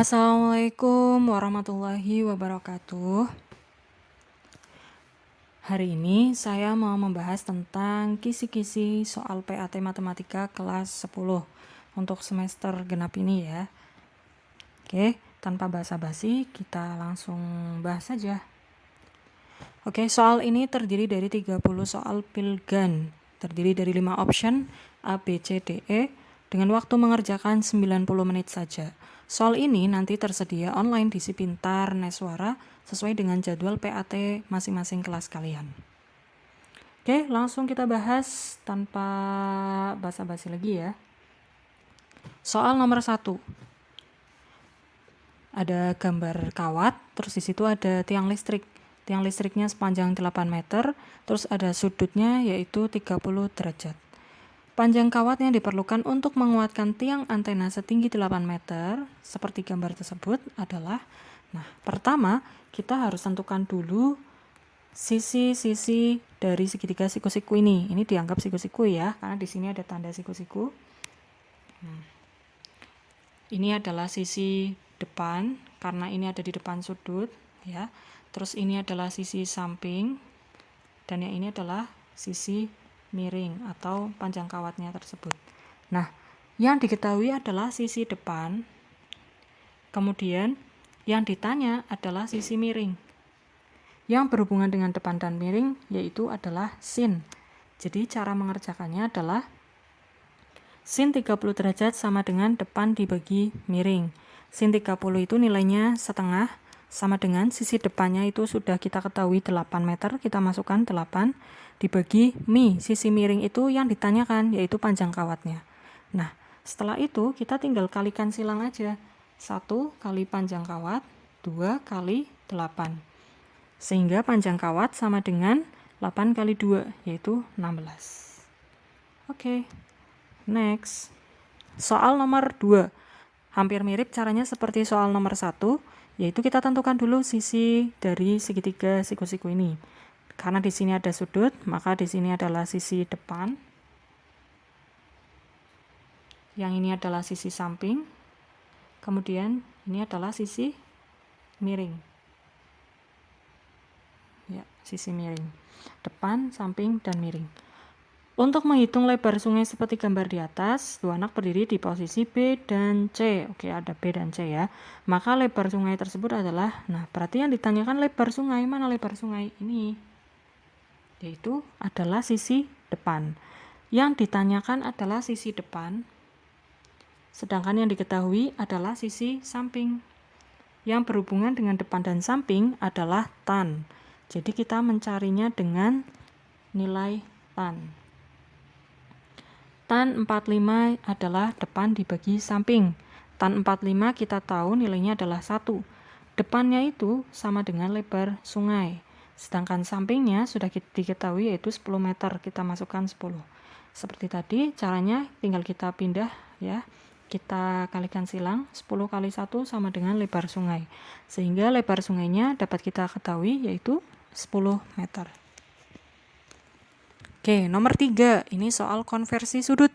Assalamualaikum warahmatullahi wabarakatuh. Hari ini saya mau membahas tentang kisi-kisi soal PAT Matematika kelas 10 untuk semester genap ini ya. Oke, tanpa basa-basi kita langsung bahas saja. Oke, soal ini terdiri dari 30 soal Pilgan, terdiri dari 5 option A, B, C, D, E dengan waktu mengerjakan 90 menit saja. Soal ini nanti tersedia online di Si Pintar Neswara sesuai dengan jadwal PAT masing-masing kelas kalian. Oke, langsung kita bahas tanpa basa-basi lagi ya. Soal nomor 1. Ada gambar kawat, terus di situ ada tiang listrik. Tiang listriknya sepanjang 8 meter, terus ada sudutnya yaitu 30 derajat. Panjang kawat yang diperlukan untuk menguatkan tiang antena setinggi 8 meter, seperti gambar tersebut adalah, pertama kita harus tentukan dulu sisi-sisi dari segitiga siku-siku ini. Ini dianggap siku-siku ya, karena di sini ada tanda siku-siku. Ini adalah sisi depan, karena ini ada di depan sudut, ya. Terus ini adalah sisi samping, dan yang ini adalah sisi miring atau panjang kawatnya tersebut. Nah, yang diketahui adalah sisi depan, kemudian yang ditanya adalah sisi miring. Yang berhubungan dengan depan dan miring yaitu adalah sin. Jadi cara mengerjakannya adalah sin 30 derajat sama dengan depan dibagi miring. Sin 30 itu nilainya setengah, sama dengan sisi depannya itu sudah kita ketahui 8 meter, kita masukkan 8 dibagi mi, sisi miring itu yang ditanyakan yaitu panjang kawatnya. Nah, setelah itu kita tinggal kalikan silang aja. 1 kali panjang kawat, 2 kali 8. Sehingga panjang kawat sama dengan 8 kali 2 yaitu 16. Oke. Next. Soal nomor 2. Hampir mirip caranya seperti soal nomor 1, yaitu kita tentukan dulu sisi dari segitiga siku-siku ini. Karena di sini ada sudut, maka di sini adalah sisi depan. Yang ini adalah sisi samping. Kemudian ini adalah sisi miring. Ya, sisi miring. Depan, samping, dan miring. Untuk menghitung lebar sungai seperti gambar di atas, dua anak berdiri di posisi B dan C. Oke, ada B dan C ya. Maka lebar sungai tersebut adalah, berarti yang ditanyakan lebar sungai, mana lebar sungai? Ini. Yaitu adalah sisi depan. Yang ditanyakan adalah sisi depan, sedangkan yang diketahui adalah sisi samping. Yang berhubungan dengan depan dan samping adalah tan. Jadi kita mencarinya dengan nilai tan. Tan 45 adalah depan dibagi samping. Tan 45 kita tahu nilainya adalah 1. Depannya itu sama dengan lebar sungai. Sedangkan sampingnya sudah diketahui yaitu 10 meter. Kita masukkan 10. Seperti tadi, caranya tinggal kita pindah ya. Kita kalikan silang, 10 kali 1 sama dengan lebar sungai. Sehingga lebar sungainya dapat kita ketahui yaitu 10 meter. Oke, nomor 3, ini soal konversi sudut.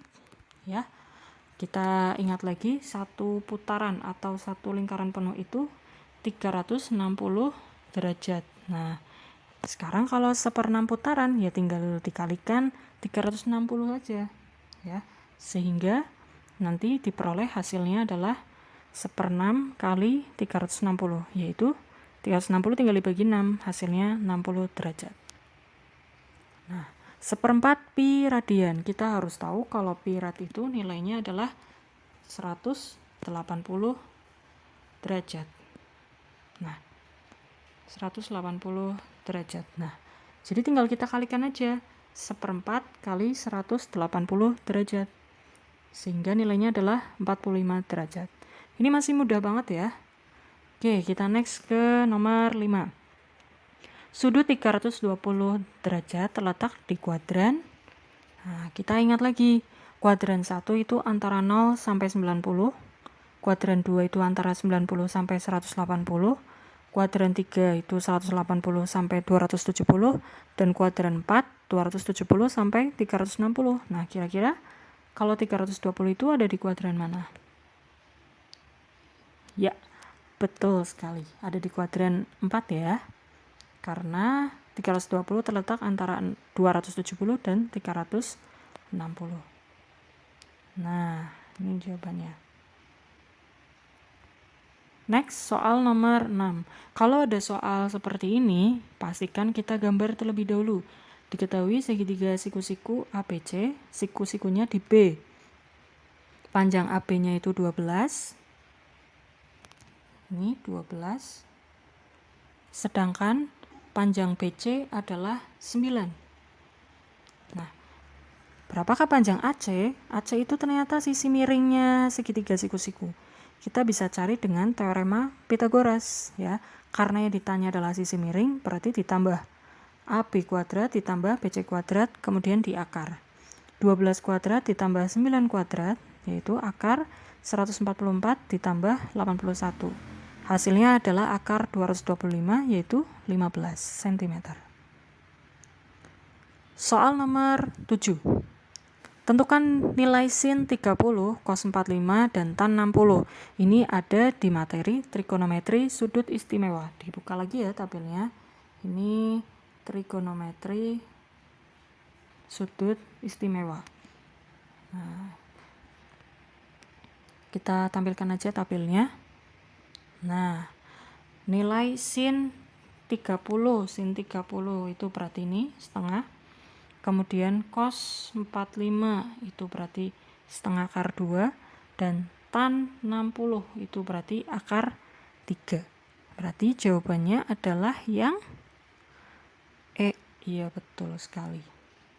Ya, kita ingat lagi, satu putaran atau satu lingkaran penuh itu 360 derajat. Nah, sekarang kalau 1/6 putaran, ya tinggal dikalikan 360 saja. Ya, sehingga nanti diperoleh hasilnya adalah 1/6 kali 360, yaitu 360 tinggal dibagi 6, hasilnya 60 derajat. Nah, 1/4 pi radian. Kita harus tahu kalau pi rad itu nilainya adalah 180 derajat. Nah, 180 derajat. Nah, jadi tinggal kita kalikan aja 1/4 kali 180 derajat. Sehingga nilainya adalah 45 derajat. Ini masih mudah banget ya. Oke, kita next ke nomor 5. Sudut 320 derajat terletak di kuadran. Nah, kita ingat lagi, kuadran 1 itu antara 0 sampai 90, kuadran 2 itu antara 90 sampai 180, kuadran 3 itu 180 sampai 270, dan kuadran 4 270 sampai 360. Nah, kira-kira kalau 320 itu ada di kuadran mana? Ya, Betul sekali, ada di kuadran 4 ya. Karena 320 terletak antara 270 dan 360. Nah, ini jawabannya. Next, soal nomor 6. Kalau ada soal seperti ini, pastikan kita gambar terlebih dahulu. Diketahui segitiga siku-siku ABC, siku-sikunya di B. Panjang AB-nya itu 12. Ini 12. Sedangkan panjang BC adalah 9. Nah, berapakah panjang AC? AC itu ternyata sisi miringnya segitiga siku-siku. Kita bisa cari dengan teorema Pythagoras ya. Karena yang ditanya adalah sisi miring, berarti ditambah AB kuadrat ditambah BC kuadrat, kemudian diakar. 12 kuadrat ditambah 9 kuadrat, yaitu akar 144 ditambah 81. Hasilnya adalah akar 225, yaitu 15 cm. Soal nomor 7. Tentukan nilai sin 30, cos 45, dan tan 60. Ini ada di materi trigonometri sudut istimewa. Dibuka lagi ya tabelnya. Ini trigonometri sudut istimewa. Nah, kita tampilkan aja tabelnya. Nah, nilai sin 30 itu berarti ini setengah. Kemudian cos 45 itu berarti setengah akar 2. Dan tan 60 itu berarti akar 3. Berarti jawabannya adalah yang E. Iya, betul sekali.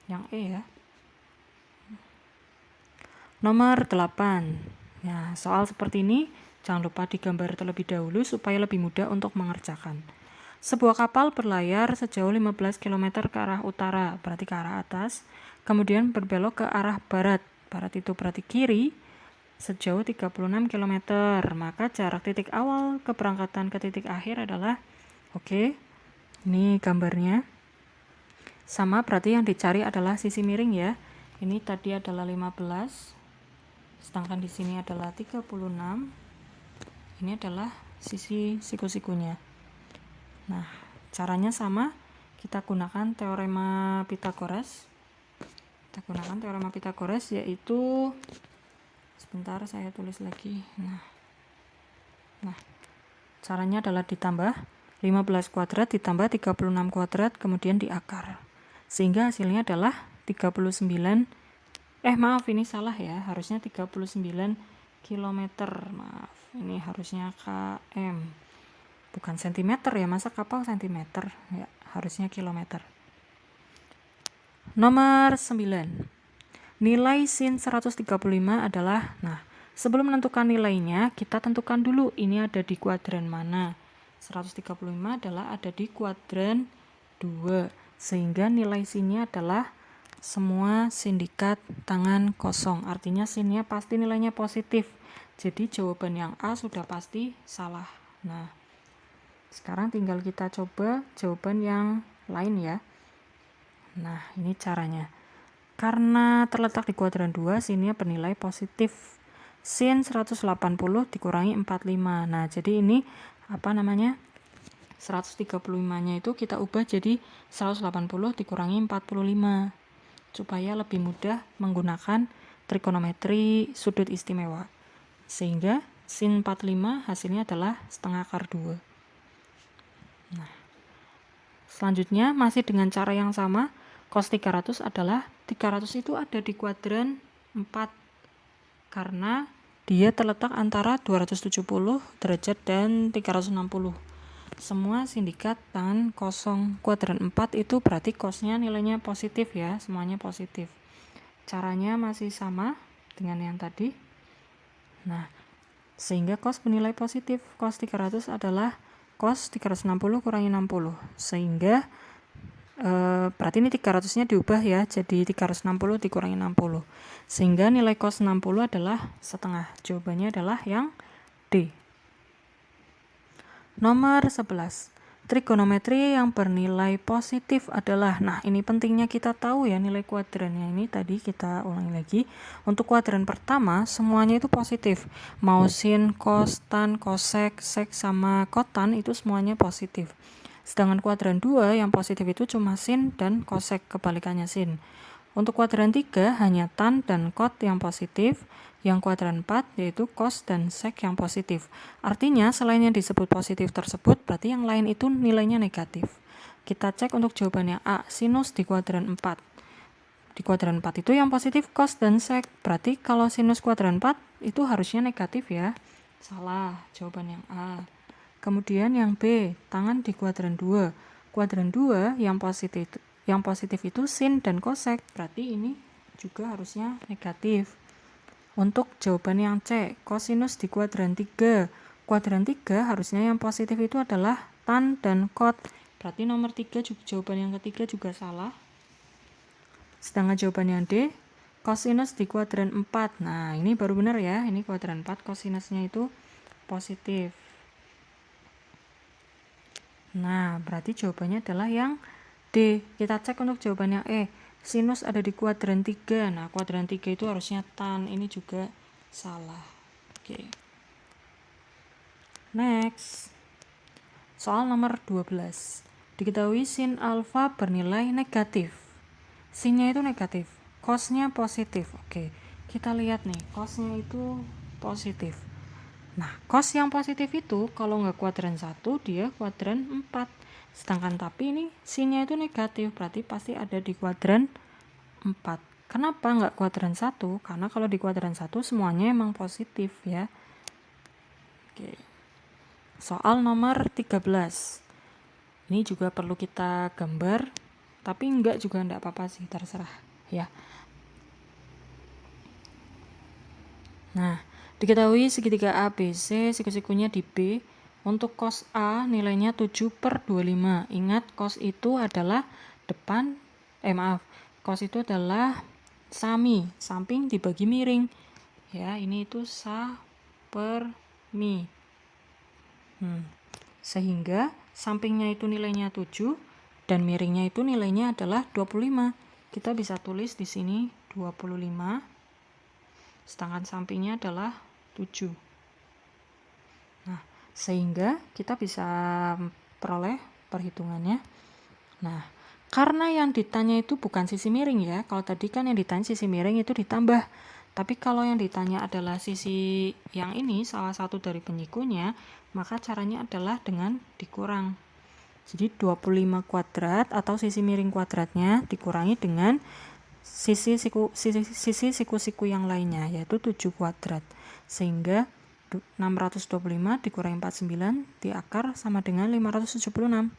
Yang E ya. Nomor 8. Nah, soal seperti ini jangan lupa digambar terlebih dahulu supaya lebih mudah untuk mengerjakan. Sebuah kapal berlayar sejauh 15 km ke arah utara, berarti ke arah atas, kemudian berbelok ke arah barat. Barat itu berarti kiri, sejauh 36 km. Maka jarak titik awal keberangkatan ke titik akhir adalah, oke, ini gambarnya. Sama, berarti yang dicari adalah sisi miring ya. Ini tadi adalah 15. Sedangkan di sini adalah 36. Ini adalah sisi siku-sikunya. Nah, caranya sama. Kita gunakan teorema Pythagoras. Yaitu, sebentar saya tulis lagi. Nah, caranya adalah ditambah 15 kuadrat ditambah 36 kuadrat kemudian diakar. Sehingga hasilnya adalah 39. Maaf, ini salah ya, harusnya 39 km. Maaf, ini harusnya km, bukan cm ya, masa kapal cm ya, harusnya kilometer. Nomor 9. Nilai sin 135 adalah, nah, sebelum menentukan nilainya kita tentukan dulu ini ada di kuadran mana. 135 adalah ada di kuadran 2, sehingga nilai sinnya adalah semua sindikat tangan kosong, artinya sinnya pasti nilainya positif. Jadi jawaban yang A sudah pasti salah. Nah, sekarang tinggal kita coba jawaban yang lain ya. Nah, ini caranya. Karena terletak di kuadran 2, sinnya bernilai positif. Sin 180 dikurangi 45. Nah, jadi ini 135-nya itu kita ubah jadi 180 dikurangi 45. Supaya lebih mudah menggunakan trigonometri sudut istimewa. Sehingga sin 45 hasilnya adalah setengah akar 2. Nah, selanjutnya masih dengan cara yang sama, cos 300 adalah 300 itu ada di kuadran 4 karena dia terletak antara 270 derajat dan 360. Semua sindikat tangan kosong kuadran 4 itu berarti cosnya nilainya positif ya, semuanya positif. Caranya masih sama dengan yang tadi. Nah, sehingga cos bernilai positif. Cos 300 adalah cos 360 kurangi 60. Sehingga berarti ini 300-nya diubah ya, jadi 360 dikurangi 60. Sehingga nilai cos 60 adalah setengah. Jawabannya adalah yang D. Nomor 11. trigonometri yang bernilai positif adalah, nah ini pentingnya kita tahu ya nilai kuadrannya. Ini tadi kita ulangi lagi. Untuk kuadran pertama semuanya itu positif. Mau sin, cos, tan, cosek, sek sama kotan itu semuanya positif. Sedangkan kuadran 2 yang positif itu cuma sin dan cosek, kebalikannya sin. Untuk kuadran 3 hanya tan dan kot yang positif. Yang kuadran 4 yaitu cos dan sek yang positif. Artinya selain yang disebut positif tersebut berarti yang lain itu nilainya negatif. Kita cek untuk jawabannya A, sinus di kuadran 4. Di kuadran 4 itu yang positif cos dan sek. Berarti kalau sinus kuadran 4 itu harusnya negatif ya. Salah, jawaban yang A. Kemudian yang B, tangan di kuadran 2. Kuadran 2 yang positif itu sin dan cosek. Berarti ini juga harusnya negatif. Untuk jawaban yang C, kosinus di kuadran 3. Kuadran 3 harusnya yang positif itu adalah tan dan kot. Berarti nomor 3 jawaban yang ketiga juga salah. Sedangkan jawaban yang D, kosinus di kuadran 4. Nah, ini baru benar ya. Ini kuadran 4, kosinusnya itu positif. Nah, berarti jawabannya adalah yang D. Kita cek untuk jawaban yang E. Sinus ada di kuadran 3. Nah, kuadran 3 itu harusnya tan. Ini juga salah. Oke. Next. Soal nomor 12. Diketahui sin alfa bernilai negatif. Sinnya itu negatif. Cosnya positif. Oke. Kita lihat nih. Cosnya itu positif. Nah, cos yang positif itu kalau nggak kuadran 1, dia kuadran 4. Sedangkan tapi ini sinnya itu negatif, berarti pasti ada di kuadran 4. Kenapa nggak kuadran 1? Karena kalau di kuadran 1 semuanya emang positif ya. Oke. Soal nomor 13. Ini juga perlu kita gambar, tapi enggak juga enggak apa-apa sih, terserah ya. Nah, diketahui segitiga ABC siku-sikunya di B. Untuk cos A nilainya 7/25. Ingat cos itu adalah cos itu adalah samping dibagi miring. Ya, ini itu sa per mi. Sehingga sampingnya itu nilainya 7 dan miringnya itu nilainya adalah 25. Kita bisa tulis di sini 25. Sedangkan sampingnya adalah 7. Nah, sehingga kita bisa peroleh perhitungannya. Nah, karena yang ditanya itu bukan sisi miring ya. Kalau tadi kan yang ditanya sisi miring itu ditambah. Tapi kalau yang ditanya adalah sisi yang ini, salah satu dari penyikunya, maka caranya adalah dengan dikurang. Jadi 25 kuadrat atau sisi miring kuadratnya dikurangi dengan sisi siku-siku yang lainnya, yaitu 7 kuadrat. Sehingga 625 dikurangi 49 di akar sama dengan 576.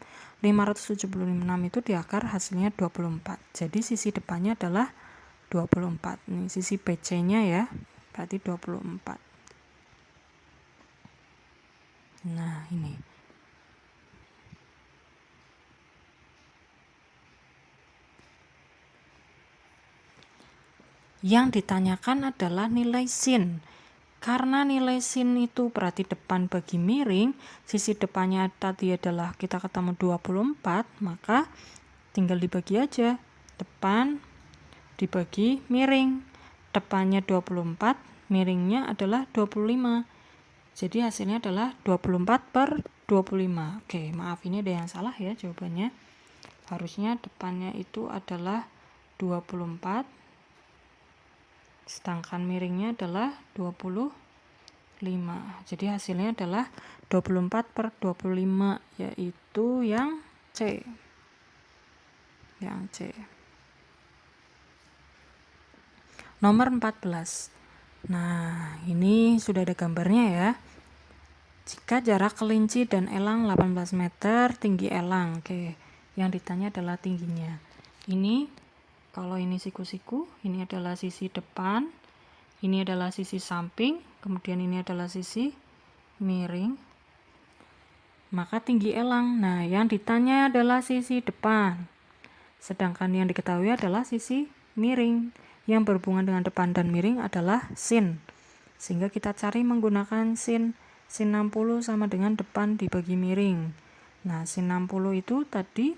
576 itu di akar hasilnya 24. Jadi sisi depannya adalah 24. Ini sisi BC-nya ya, berarti 24. Nah, ini. Yang ditanyakan adalah nilai sin. Karena nilai sin itu berarti depan bagi miring, sisi depannya tadi adalah kita ketemu 24, maka tinggal dibagi aja. Depan dibagi miring. Depannya 24, miringnya adalah 25. Jadi hasilnya adalah 24/25. Oke, maaf ini ada yang salah ya jawabannya. Harusnya depannya itu adalah 24. Sedangkan miringnya adalah 25. Jadi hasilnya adalah 24/25, yaitu yang C. Yang C. Nomor 14. Nah, ini sudah ada gambarnya ya. Jika jarak kelinci dan elang 18 meter, tinggi elang. Oke, yang ditanya adalah tingginya. Ini kalau ini siku-siku, ini adalah sisi depan, ini adalah sisi samping, kemudian ini adalah sisi miring. Maka tinggi elang. Nah, yang ditanya adalah sisi depan. Sedangkan yang diketahui adalah sisi miring. Yang berhubungan dengan depan dan miring adalah sin. Sehingga kita cari menggunakan sin. Sin 60 sama dengan depan dibagi miring. Nah, sin 60 itu tadi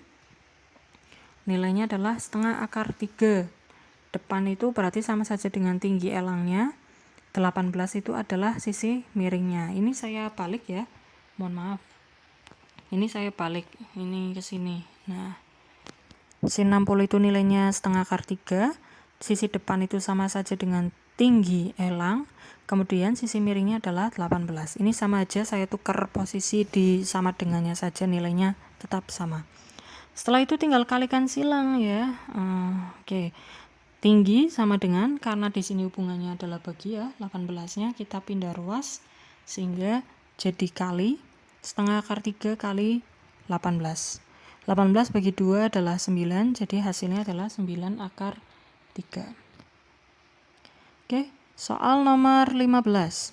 nilainya adalah setengah akar 3. Depan itu berarti sama saja dengan tinggi elangnya. 18 itu adalah sisi miringnya. Ini saya balik ya. Mohon maaf. Ini saya balik. Ini ke sini. Nah, sin 60 itu nilainya setengah akar 3. Sisi depan itu sama saja dengan tinggi elang. Kemudian sisi miringnya adalah 18. Ini sama aja, saya tukar posisi di sama dengannya saja, nilainya tetap sama. Setelah itu tinggal kalikan silang ya. Oke. Tinggi sama dengan, karena di sini hubungannya adalah bagi ya, 18-nya kita pindah ruas sehingga jadi kali setengah akar 3 kali 18. 18 bagi 2 adalah 9, jadi hasilnya adalah 9 akar 3. Oke, soal nomor 15.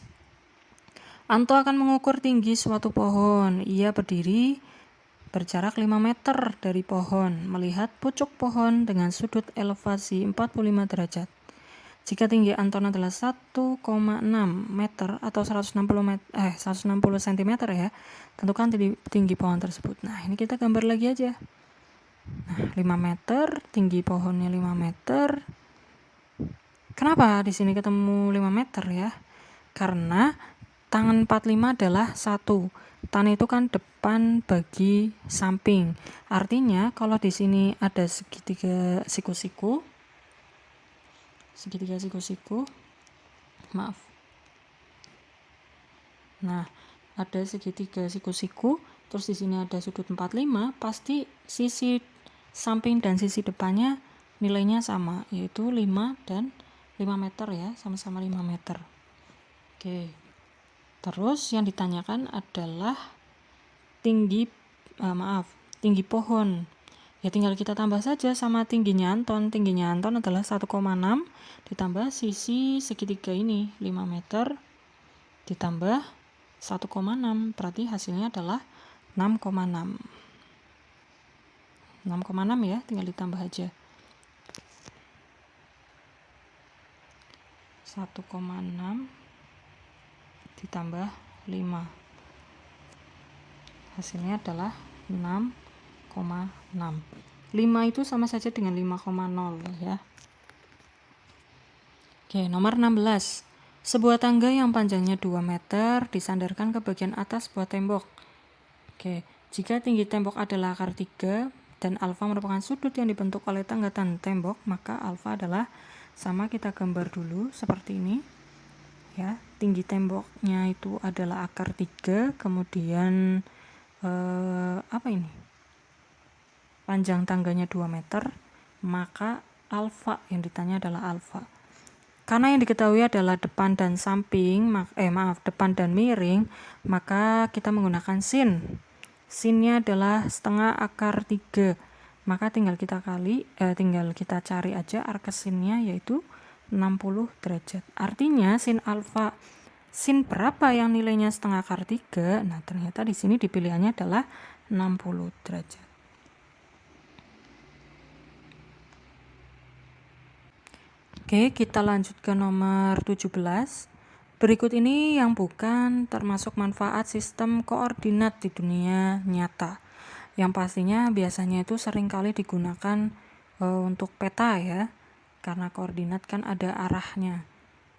Anto akan mengukur tinggi suatu pohon. Ia berdiri berjarak 5 meter dari pohon, melihat pucuk pohon dengan sudut elevasi 45 derajat. Jika tinggi Anton adalah 1,6 meter atau 160 cm ya, tentukan tinggi pohon tersebut. Nah, ini kita gambar lagi aja. Nah, 5 meter, tinggi pohonnya 5 meter. Kenapa di sini ketemu 5 meter ya? Karena tangan 45 adalah 1. Tan itu kan depan bagi samping. Artinya kalau di sini ada segitiga siku-siku. Maaf. Nah, ada segitiga siku-siku, terus di sini ada sudut 45, pasti sisi samping dan sisi depannya nilainya sama, yaitu 5 dan 5 meter ya, sama-sama 5 meter. Oke. Terus yang ditanyakan adalah tinggi pohon. Ya tinggal kita tambah saja sama tingginya Anton. Tingginya Anton adalah 1,6 ditambah sisi segitiga ini 5 meter ditambah 1,6, berarti hasilnya adalah 6,6. 6,6 ya, tinggal ditambah aja. 1,6 ditambah 5. Hasilnya adalah 6,6. 5 itu sama saja dengan 5,0 ya. Oke, nomor 16. Sebuah tangga yang panjangnya 2 meter disandarkan ke bagian atas sebuah tembok. Oke, jika tinggi tembok adalah akar 3 dan alfa merupakan sudut yang dibentuk oleh tangga dan tembok, maka alfa adalah sama, kita gambar dulu seperti ini. Ya, tinggi temboknya itu adalah akar 3, kemudian panjang tangganya 2 meter, maka alfa yang ditanya adalah alfa. Karena yang diketahui adalah depan dan samping, depan dan miring, maka kita menggunakan sin. Sinnya adalah setengah akar 3. Maka tinggal kita cari aja arc sinnya, yaitu 60 derajat. Artinya sin berapa yang nilainya setengah akar 3? Nah, ternyata di sini dipilihannya adalah 60 derajat. Oke, kita lanjut ke nomor 17. Berikut ini yang bukan termasuk manfaat sistem koordinat di dunia nyata. Yang pastinya biasanya itu seringkali digunakan untuk peta ya. Karena koordinat kan ada arahnya.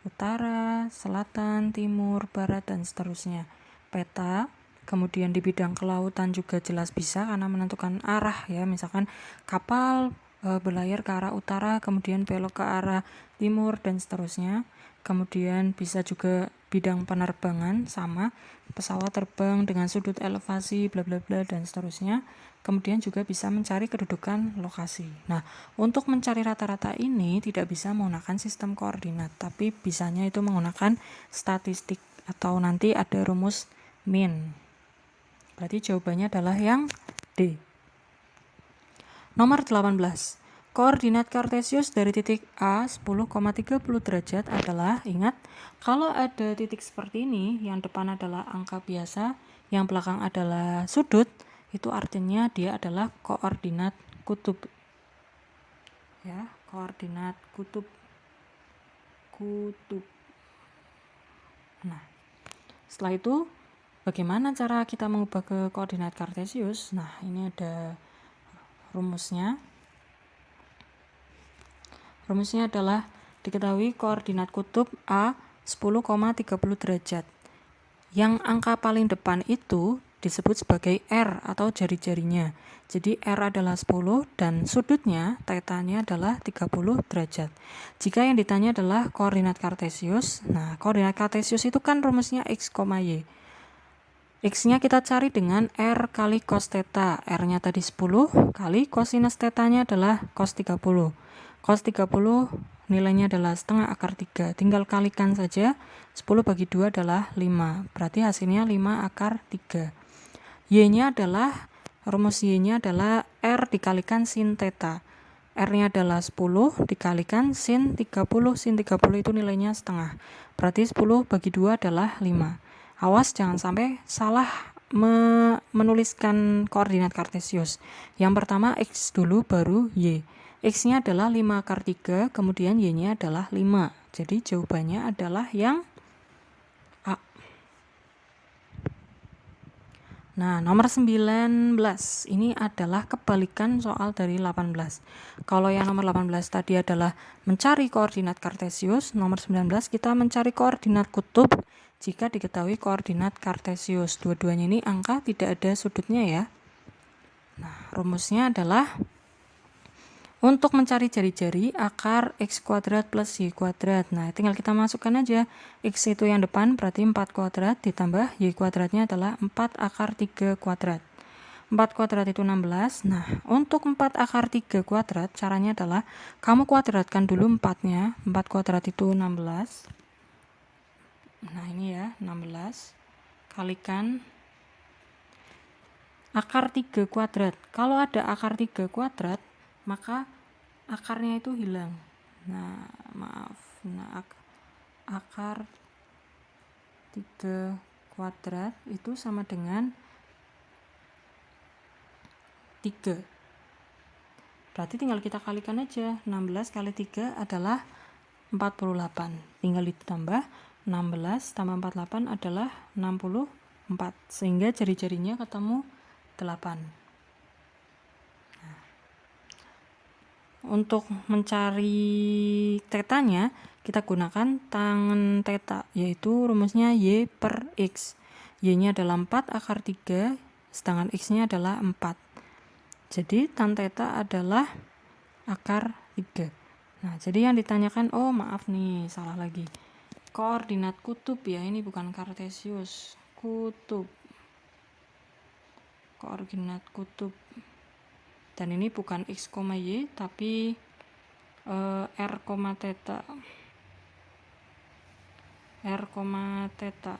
Utara, selatan, timur, barat, dan seterusnya. Peta, kemudian di bidang kelautan juga jelas bisa karena menentukan arah ya. Misalkan kapal berlayar ke arah utara, kemudian belok ke arah timur, dan seterusnya. Kemudian bisa juga bidang penerbangan, sama pesawat terbang dengan sudut elevasi bla bla bla dan seterusnya. Kemudian juga bisa mencari kedudukan lokasi. Nah, untuk mencari rata-rata ini tidak bisa menggunakan sistem koordinat, tapi bisanya itu menggunakan statistik atau nanti ada rumus min. Berarti jawabannya adalah yang D. Nomor 18. Koordinat kartesius dari titik A 10,30 derajat adalah, ingat, kalau ada titik seperti ini, yang depan adalah angka biasa, yang belakang adalah sudut, itu artinya dia adalah koordinat kutub. Ya, koordinat kutub. Nah, setelah itu Bagaimana cara kita mengubah ke koordinat kartesius? Nah, ini ada rumusnya. Rumusnya adalah diketahui koordinat kutub A 10,30 derajat. Yang angka paling depan itu disebut sebagai R atau jari-jarinya. Jadi R adalah 10 dan sudutnya, theta-nya adalah 30 derajat. Jika yang ditanya adalah koordinat kartesius, nah koordinat kartesius itu kan rumusnya X, Y. X-nya kita cari dengan R kali cos theta. R-nya tadi 10 kali cosinus theta-nya adalah cos 30. Cos 30 nilainya adalah setengah akar 3. Tinggal kalikan saja. 10 bagi 2 adalah 5. Berarti hasilnya 5 akar 3. Y-nya adalah, rumus Y-nya adalah R dikalikan sin theta. R-nya adalah 10 dikalikan sin 30. Sin 30 itu nilainya setengah. Berarti 10 bagi 2 adalah 5. Awas jangan sampai salah menuliskan koordinat kartesius. Yang pertama X dulu baru Y. X-nya adalah 5 akar 3, kemudian Y-nya adalah 5. Jadi jawabannya adalah yang A. Nah, nomor 19. Ini adalah kebalikan soal dari 18. Kalau yang nomor 18 tadi adalah mencari koordinat kartesius, nomor 19 kita mencari koordinat kutub jika diketahui koordinat kartesius. Dua-duanya ini angka tidak ada sudutnya ya. Nah, rumusnya adalah untuk mencari jari-jari akar X kuadrat plus Y kuadrat. Nah, tinggal kita masukkan aja. X itu yang depan berarti 4 kuadrat ditambah Y kuadratnya adalah 4 akar 3 kuadrat. 4 kuadrat itu 16. Nah, untuk 4 akar 3 kuadrat caranya adalah kamu kuadratkan dulu 4-nya. 4 kuadrat itu 16. Nah, ini ya, 16 kalikan akar 3 kuadrat. Kalau ada akar 3 kuadrat, maka akarnya itu hilang. Nah, maaf. Nah, akar 3 kuadrat itu sama dengan 3. Berarti tinggal kita kalikan aja. 16 kali 3 adalah 48. Tinggal ditambah 16 tambah 48 adalah 64. Sehingga jari-jarinya ketemu 8. Nah, untuk mencari tetanya, kita gunakan tangen theta, yaitu rumusnya Y per X. Y-nya adalah 4 akar 3, sedangkan X-nya adalah 4. Jadi tan theta adalah akar 3. Nah, jadi yang ditanyakan, oh maaf nih, salah lagi. Koordinat kutub ya, ini bukan kartesius. Kutub. Koordinat kutub. Dan ini bukan X, Y, tapi R, theta. R, theta.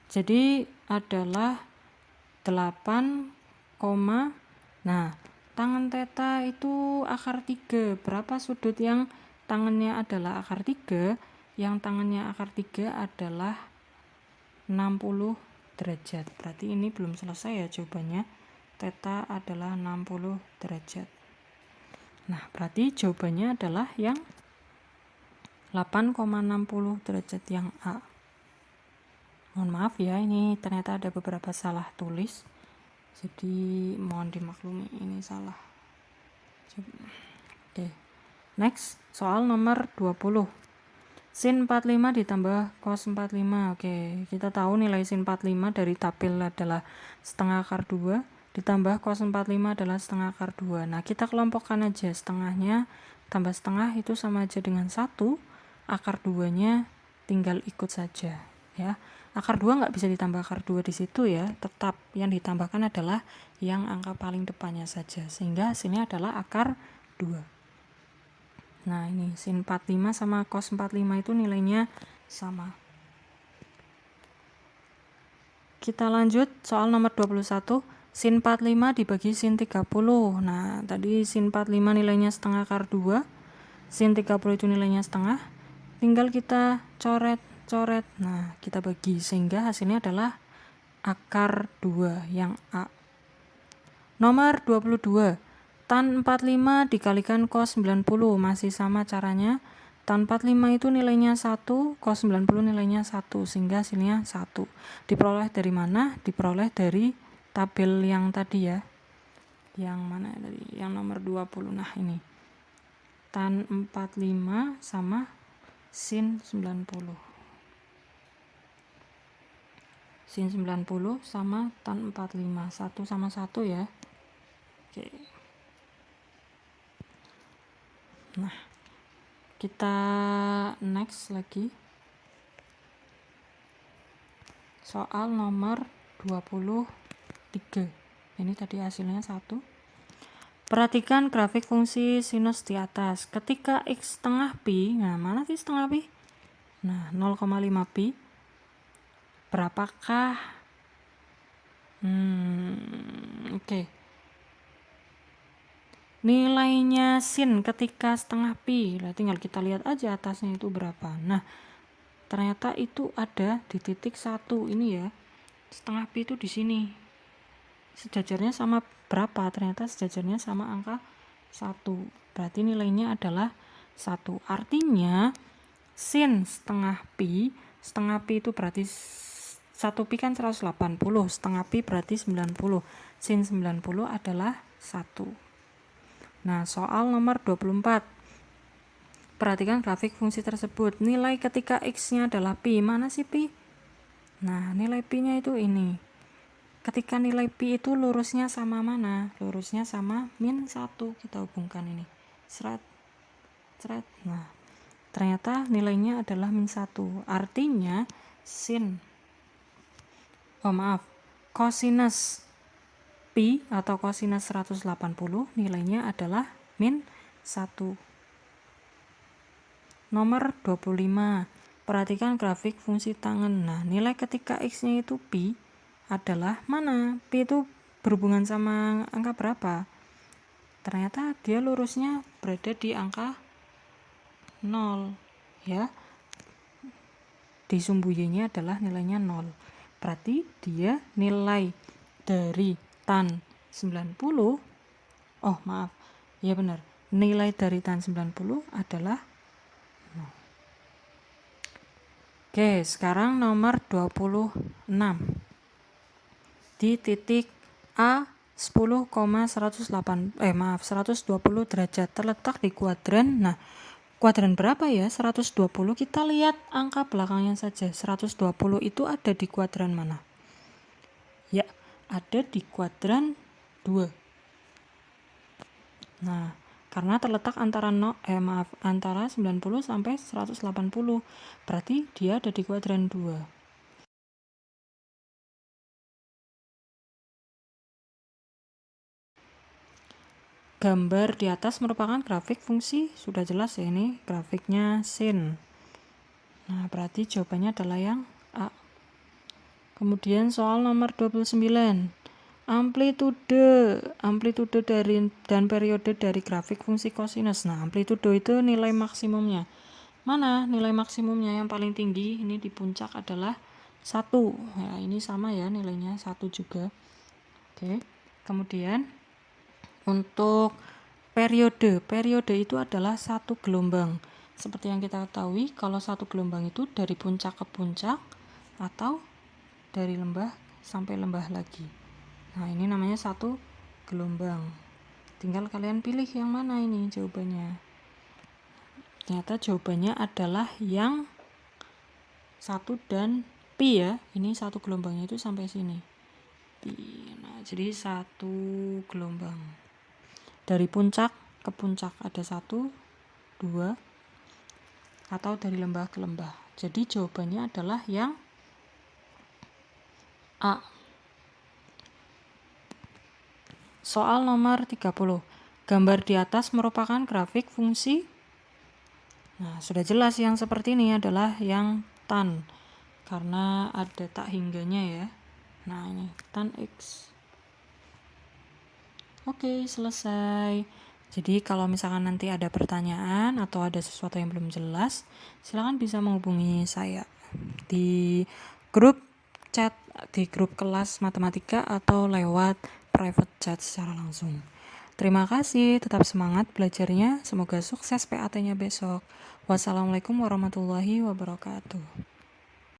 Jadi adalah 8, nah tangen theta itu akar 3. Berapa sudut yang tangannya adalah akar 3? Yang tangannya akar 3 adalah 60 derajat. Berarti ini belum selesai ya jawabannya. Theta adalah 60 derajat. Nah, berarti jawabannya adalah yang 8,60 derajat yang A. Mohon maaf ya, ini ternyata ada beberapa salah tulis. Jadi mohon dimaklumi ini salah. Oke. Next, soal nomor 20. Sin 45 ditambah cos 45. Oke, kita tahu nilai sin 45 dari tabel adalah setengah akar 2 ditambah cos 45 adalah setengah akar 2. Nah, kita kelompokkan aja, setengahnya tambah setengah itu sama aja dengan 1. Akar 2-nya tinggal ikut saja ya. Akar 2 nggak bisa ditambah akar 2 di situ ya, tetap yang ditambahkan adalah yang angka paling depannya saja, sehingga hasilnya adalah akar 2. Nah, ini sin 45 sama cos 45 itu nilainya sama. Kita lanjut soal nomor 21. Sin 45 dibagi sin 30. Nah, tadi sin 45 nilainya setengah akar 2. Sin 30 itu nilainya setengah. Tinggal kita coret. Nah, kita bagi sehingga hasilnya adalah akar 2 yang A. Nomor 22. Tan 45 dikalikan cos 90, masih sama caranya. tan 45 itu nilainya 1, cos 90 nilainya 1, sehingga hasilnya 1. Diperoleh dari mana? Diperoleh dari tabel yang tadi ya. Yang mana tadi? Yang nomor 20. Nah, ini. Tan 45 sama sin 90. Sin 90 sama tan 45. 1 sama 1 ya. Oke. Nah, kita next lagi. Soal nomor 23. Ini tadi hasilnya 1. Perhatikan grafik fungsi sinus di atas. Ketika X setengah pi, nah mana sih setengah pi? Nah, 0,5 pi. Berapakah? Oke. Nilainya sin ketika setengah pi. Nah, tinggal kita lihat aja atasnya itu berapa. Nah, ternyata itu ada di titik 1 ini ya. Setengah pi itu di sini. Sejajarnya sama berapa? Ternyata sejajarnya sama angka 1. Berarti nilainya adalah 1. Artinya sin setengah pi itu berarti 1 pi kan 180, setengah pi berarti 90. Sin 90 adalah 1. Nah, soal nomor 24. Perhatikan grafik fungsi tersebut. Nilai ketika X-nya adalah pi. Mana sih pi? Nah, nilai pi-nya itu ini. Ketika nilai pi itu lurusnya sama mana? Lurusnya sama min 1. Kita hubungkan ini. Seret. Nah, ternyata nilainya adalah min 1. Artinya kosinus pi atau kosinus 180 nilainya adalah min 1. Nomor 25. Perhatikan grafik fungsi tangen. Nah, nilai ketika X-nya itu pi adalah mana? Pi itu berhubungan sama angka berapa? Ternyata dia lurusnya berada di angka 0 ya. Di sumbu Y-nya adalah nilainya 0. Berarti dia nilai dari tan 90, benar. Nilai dari tan 90 adalah 0. Oke, sekarang nomor 26. Di titik A 120 derajat terletak di kuadran. Nah, kuadran berapa ya? 120. Kita lihat angka belakangnya saja. 120 itu ada di kuadran mana? Ya, ada di kuadran 2. Nah, karena terletak antara antara 90 sampai 180. Berarti dia ada di kuadran 2. Gambar di atas merupakan grafik fungsi, sudah jelas ya, ini grafiknya sin. Nah, berarti jawabannya adalah yang A. Kemudian soal nomor 29. Amplitude dari dan periode dari grafik fungsi kosinus. Nah, amplitude itu nilai maksimumnya. Mana nilai maksimumnya yang paling tinggi? Ini di puncak adalah 1. Ya, ini sama ya nilainya 1 juga. Oke. Kemudian untuk periode itu adalah satu gelombang. Seperti yang kita ketahui, kalau satu gelombang itu dari puncak ke puncak atau dari lembah sampai lembah lagi. Nah, ini namanya satu gelombang. Tinggal kalian pilih yang mana ini jawabannya. Ternyata jawabannya adalah yang 1 dan pi ya. Ini satu gelombangnya itu sampai sini. Pi. Nah, jadi satu gelombang. Dari puncak ke puncak ada 1, 2, atau dari lembah ke lembah. Jadi jawabannya adalah yang A. Soal nomor 30. Gambar di atas merupakan grafik fungsi. Nah, sudah jelas yang seperti ini adalah yang tan. Karena ada tak hingganya ya. Nah, ini tan X. Oke, selesai. Jadi kalau misalkan nanti ada pertanyaan atau ada sesuatu yang belum jelas, silakan bisa menghubungi saya di grup chat, di grup kelas matematika atau lewat private chat secara langsung. Terima kasih, tetap semangat belajarnya. Semoga sukses PAT-nya besok. Wassalamualaikum warahmatullahi wabarakatuh.